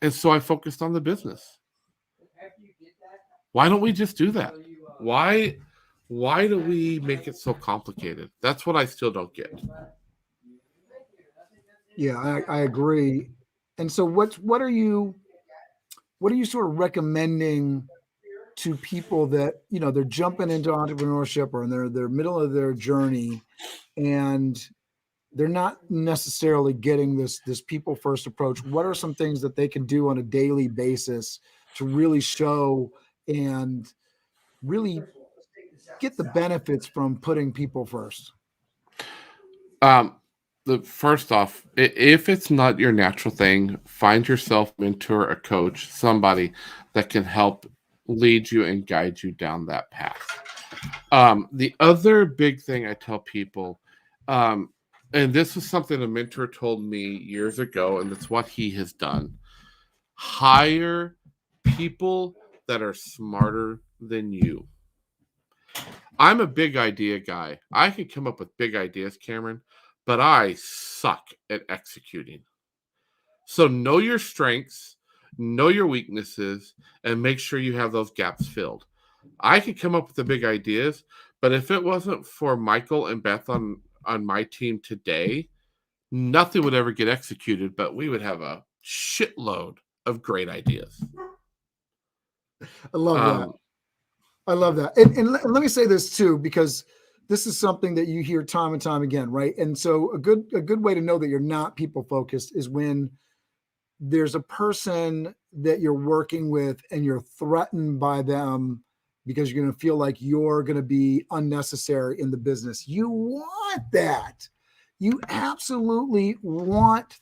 And so I focused on the business. Why don't we just do that? Why do we make it so complicated? That's what I still don't get. Yeah, I agree. And so what are you sort of recommending to people that, they're jumping into entrepreneurship or in their middle of their journey and they're not necessarily getting this people first approach? What are some things that they can do on a daily basis to really show and really get the benefits from putting people first? First off, if it's not your natural thing, find yourself a mentor, a coach, somebody that can help lead you and guide you down that path. The other big thing I tell people, and this was something a mentor told me years ago, and that's what he has done: hire people that are smarter than you. I'm a big idea guy. I can come up with big ideas, Cameron, but I suck at executing. So know your strengths, know your weaknesses, and make sure you have those gaps filled. I could come up with the big ideas, but if it wasn't for Michael and Beth on my team today, nothing would ever get executed, but we would have a shitload of great ideas. I love that. I love that. And let me say this too, because this is something that you hear time and time again, right? And so a good way to know that you're not people focused is when there's a person that you're working with and you're threatened by them because you're going to feel like you're going to be unnecessary in the business. You want that. You absolutely want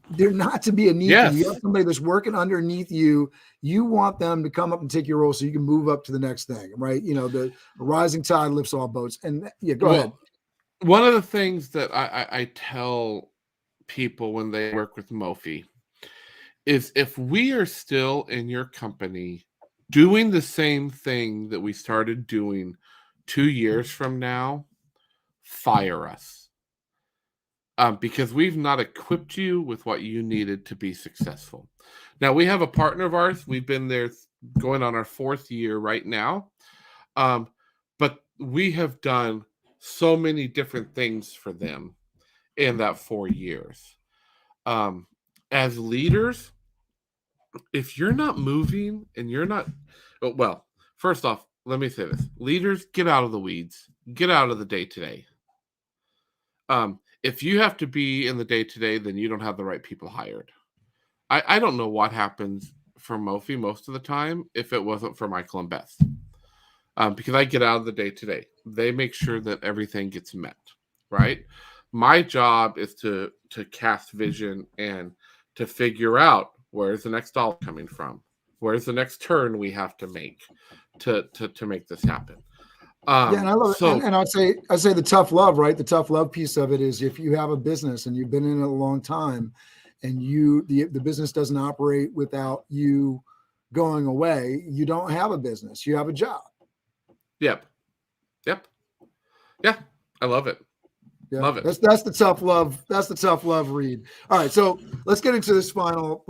there not to be a need. Yes. You have somebody that's working underneath you. You want them to come up and take your role so you can move up to the next thing, right? The rising tide lifts all boats. And yeah, go ahead. One of the things that I tell people when they work with Mophie is, if we are still in your company doing the same thing that we started doing 2 years from now, fire us. Because we've not equipped you with what you needed to be successful. Now we have a partner of ours. We've been there going on our 4th year right now. But we have done so many different things for them in that 4 years. As leaders, if you're not moving and you're not, well, first off, let me say this. Leaders, get out of the weeds. Get out of the day-to-day. If you have to be in the day-to-day, then you don't have the right people hired. I don't know what happens for Mophie most of the time if it wasn't for Michael and Beth. Because I get out of the day-to-day. They make sure that everything gets met, right? My job is to cast vision and to figure out where's the next dollar coming from, where's the next turn we have to make to make this happen. And I love it. And I'd say the tough love, right? The tough love piece of it is if you have a business and you've been in it a long time, and the business doesn't operate without you going away, you don't have a business. You have a job. Yep. Yeah, I love it. Yeah, love it. That's the tough love. That's the tough love read. All right, so let's get into this final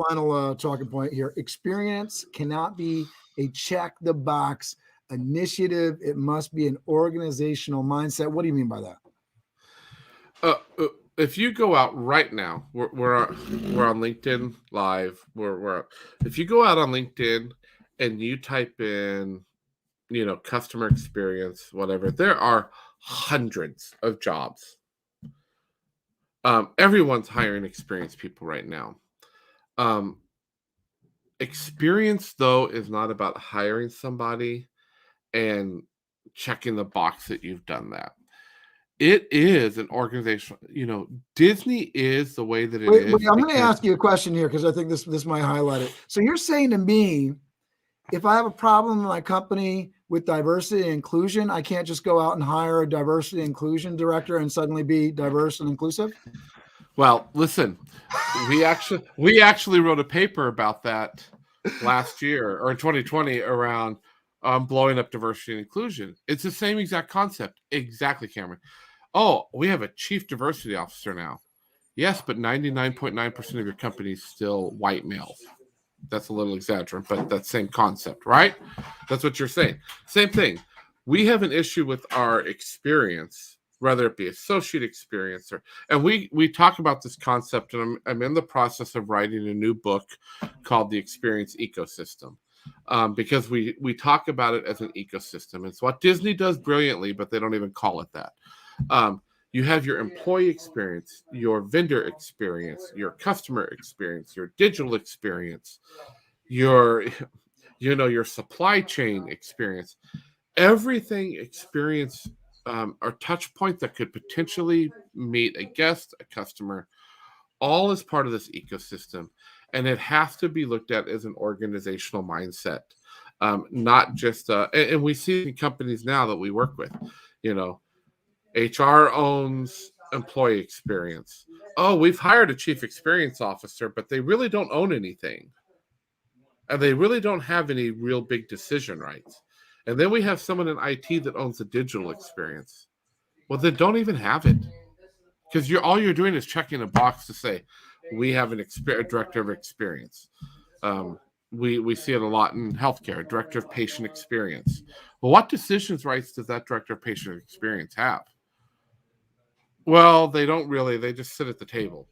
talking point here. Experience cannot be a check the box initiative. It must be an organizational mindset. What do you mean by that? If you go out right now, we're on LinkedIn Live. If you go out on LinkedIn and you type in, customer experience, whatever, there are hundreds of jobs. Everyone's hiring experienced people right now. Experience, though, is not about hiring somebody and checking the box that you've done that. It is an organizational, Disney is the way that it is. I'm going to ask you a question here because I think this might highlight it. So you're saying to me, if I have a problem in my company with diversity and inclusion, I can't just go out and hire a diversity and inclusion director and suddenly be diverse and inclusive? Well, listen, we actually wrote a paper about that last year or in 2020 around blowing up diversity and inclusion. It's the same exact concept. Exactly, Cameron. Oh, we have a chief diversity officer now. Yes, but 99.9% of your company is still white males. That's a little exaggerant, but that's same concept, right? That's what you're saying. Same thing. We have an issue with our experience, whether it be associate experience and we talk about this concept, and I'm in the process of writing a new book called The Experience Ecosystem. Because we talk about it as an ecosystem. It's what Disney does brilliantly, but they don't even call it that. You have your employee experience, your vendor experience, your customer experience, your digital experience, your supply chain experience. Everything experience or touch point that could potentially meet a guest, a customer, all is part of this ecosystem. And it has to be looked at as an organizational mindset, not just and we see in companies now that we work with, HR owns employee experience. Oh, we've hired a chief experience officer, but they really don't own anything. And they really don't have any real big decision rights. And then we have someone in IT that owns the digital experience. Well, they don't even have it. Because all you're doing is checking a box to say, we have a director of experience. We see it a lot in healthcare, director of patient experience. Well, what decisions rights does that director of patient experience have? Well, they don't really. They just sit at the table.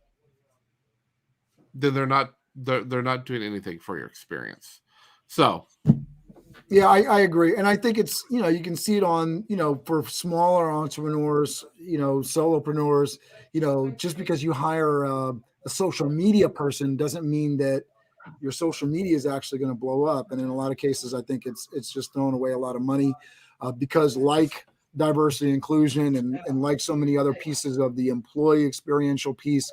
Then they're not doing anything for your experience. So, yeah, I agree, and I think it's you can see it on for smaller entrepreneurs, solopreneurs. Just because you hire a social media person doesn't mean that your social media is actually going to blow up. And in a lot of cases, I think it's just throwing away a lot of money because like diversity, inclusion, and like so many other pieces of the employee experiential piece,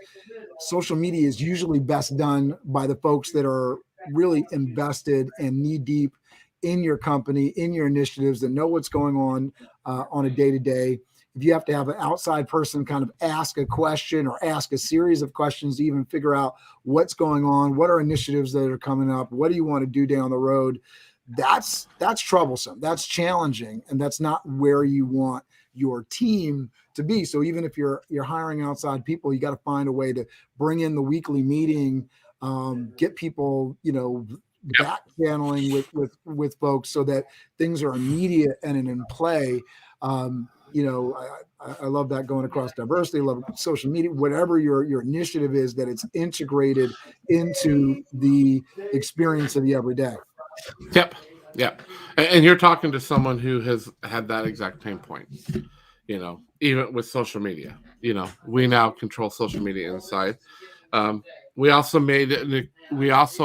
social media is usually best done by the folks that are really invested and knee deep in your company, in your initiatives, that know what's going on a day-to-day. If you have to have an outside person kind of ask a question or ask a series of questions to even figure out what's going on, what are initiatives that are coming up, what do you want to do down the road, that's troublesome, that's challenging, and that's not where you want your team to be. So even if you're hiring outside people, you got to find a way to bring in the weekly meeting get people, back channeling with folks so that things are immediate and in play. I love that going across diversity. I love social media, whatever your initiative is, that it's integrated into the experience of the everyday. Yep. And you're talking to someone who has had that exact pain point, even with social media. We now control social media inside. We also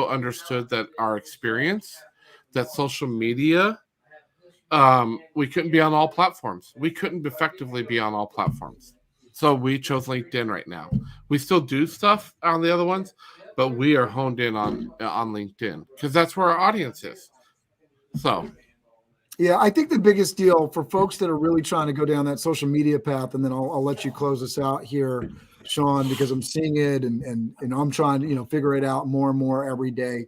understood that our experience, that social media, we couldn't be on all platforms. We couldn't effectively be on all platforms. So we chose LinkedIn right now. We still do stuff on the other ones, but we are honed in on LinkedIn because that's where our audience is. So, yeah, I think the biggest deal for folks that are really trying to go down that social media path, and then I'll let you close us out here, Shawn, because I'm seeing it and I'm trying to figure it out more and more every day,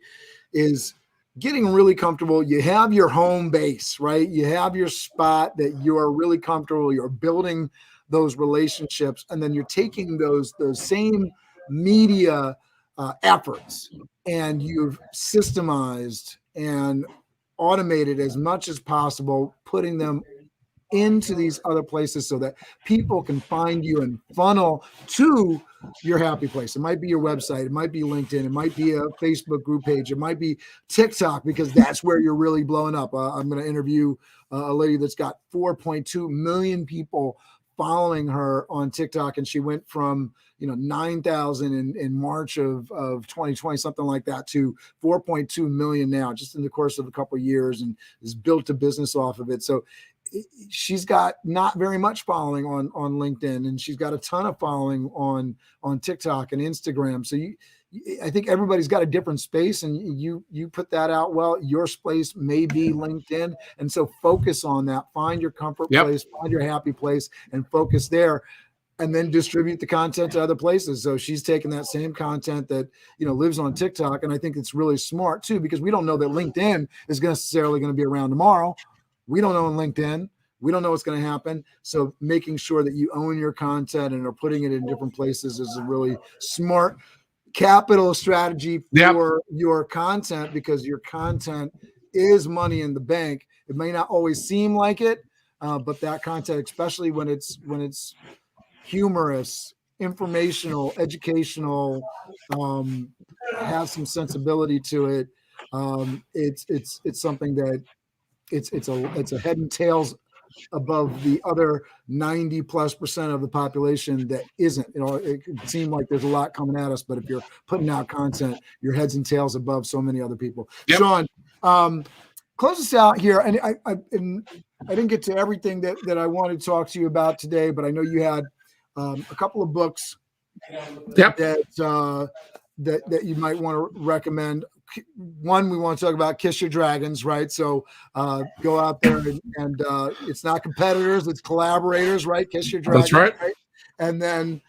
is getting really comfortable. You have your home base, right? You have your spot that you are really comfortable. You're building those relationships, and then you're taking those same media efforts, and you've systemized and automated as much as possible, putting them into these other places so that people can find you and funnel to your happy place. It might be your website, it might be LinkedIn, it might be a Facebook group page, it might be TikTok, because that's where you're really blowing up. I'm going to interview a lady that's got 4.2 million people following her on TikTok, and she went from 9,000 in March of 2020, something like that, to 4.2 million now, just in the course of a couple of years, and has built a business off of it. So she's got not very much following on LinkedIn, and she's got a ton of following on TikTok and Instagram. So I think everybody's got a different space, and you put that out well. Your space may be LinkedIn, and so focus on that. Find your comfort place, find your happy place, and focus there, and then distribute the content to other places. So she's taking that same content that lives on TikTok, and I think it's really smart too, because we don't know that LinkedIn is necessarily going to be around tomorrow. We don't know in LinkedIn. We don't know what's going to happen. So making sure that you own your content and are putting it in different places is a really smart capital strategy for your content, because your content is money in the bank. It may not always seem like it, but that content, especially when it's humorous, informational, educational, has some sensibility to it. It's something that it's a head and tails above the other 90+% of the population that isn't. It could seem like there's a lot coming at us, but if you're putting out content, your heads and tails above so many other people. Shawn, close us out here. And I didn't get to everything that I wanted to talk to you about today, but I know you had a couple of books that you might want to recommend. One, we want to talk about Kiss Your Dragons, right? So go out there and it's not competitors, it's collaborators, right? Kiss Your Dragons. That's right. And then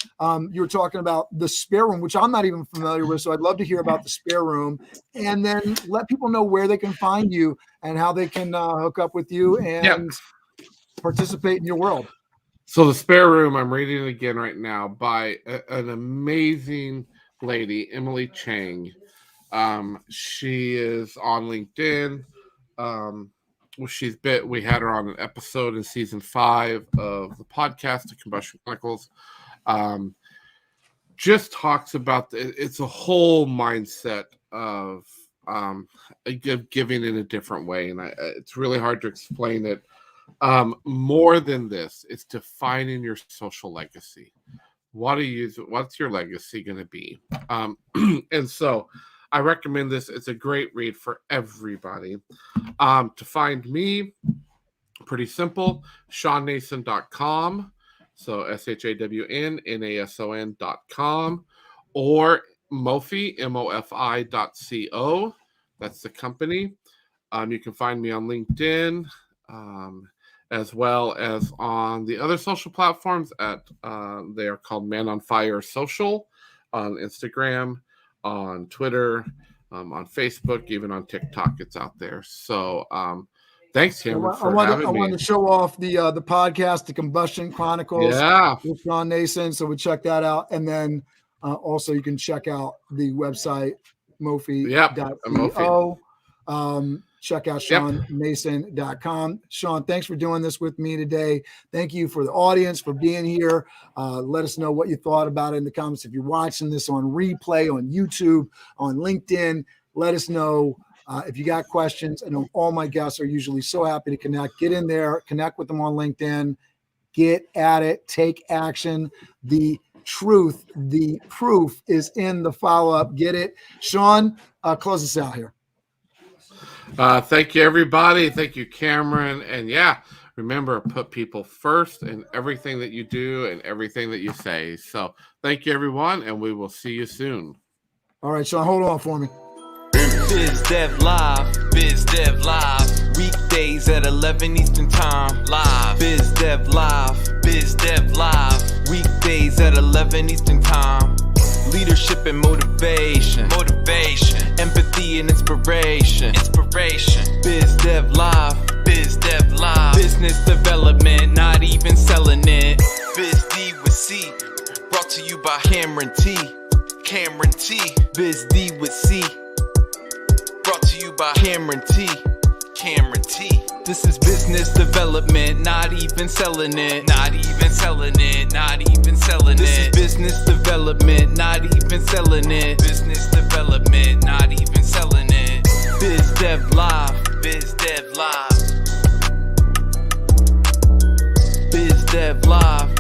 you were talking about the Spare Room, which I'm not even familiar with. So I'd love to hear about the Spare Room, and then let people know where they can find you and how they can hook up with you and participate in your world. So the Spare Room, I'm reading it again right now by an amazing lady, Emily Chang. She is on LinkedIn. We had her on an episode in season 5 of the podcast, The Combustion Chronicles. Just talks about it's a whole mindset of giving in a different way, and it's really hard to explain it. More than this, it's defining your social legacy. What's your legacy going to be? And so I recommend this. It's a great read for everybody. To find me, pretty simple, shawnnason.com. So SHAWNNASON.com, or Mofi, MOFI.co. That's the company. You can find me on LinkedIn, as well as on the other social platforms they are called Man on Fire Social, on Instagram, on Twitter, on Facebook, even on TikTok. It's out there. So thanks, Cameron, for having me. I wanted to show off the podcast, The Combustion Chronicles, with Shawn Nason. So we check that out. And then also you can check out the website, Yep. mofi.co. Check out ShawnNason.com. Shawn, thanks for doing this with me today. Thank you for the audience for being here. Let us know what you thought about it in the comments. If you're watching this on replay, on YouTube, on LinkedIn, let us know. If you got questions. I know all my guests are usually so happy to connect. Get in there, connect with them on LinkedIn, get at it, take action. The truth, the proof is in the follow-up. Get it. Shawn, close us out here. Thank you, everybody. Thank you, Cameron. And yeah, remember, put people first in everything that you do and everything that you say. So thank you, everyone, and we will see you soon. All right, Shawn, hold on for me. Biz Dev Live, Biz Dev Live. Weekdays at 11 Eastern Time, live. Biz Dev Live, Biz Dev Live. Weekdays at 11 Eastern Time. Leadership and motivation, empathy and inspiration, Biz Dev Live, Biz Dev Live. Business development, not even selling it. Biz D with C, brought to you by Cameron T. Biz D with C, brought to you by Cameron T. This is business development, not even selling it. This is business development, not even selling it. Biz Dev Live, Biz Dev Live.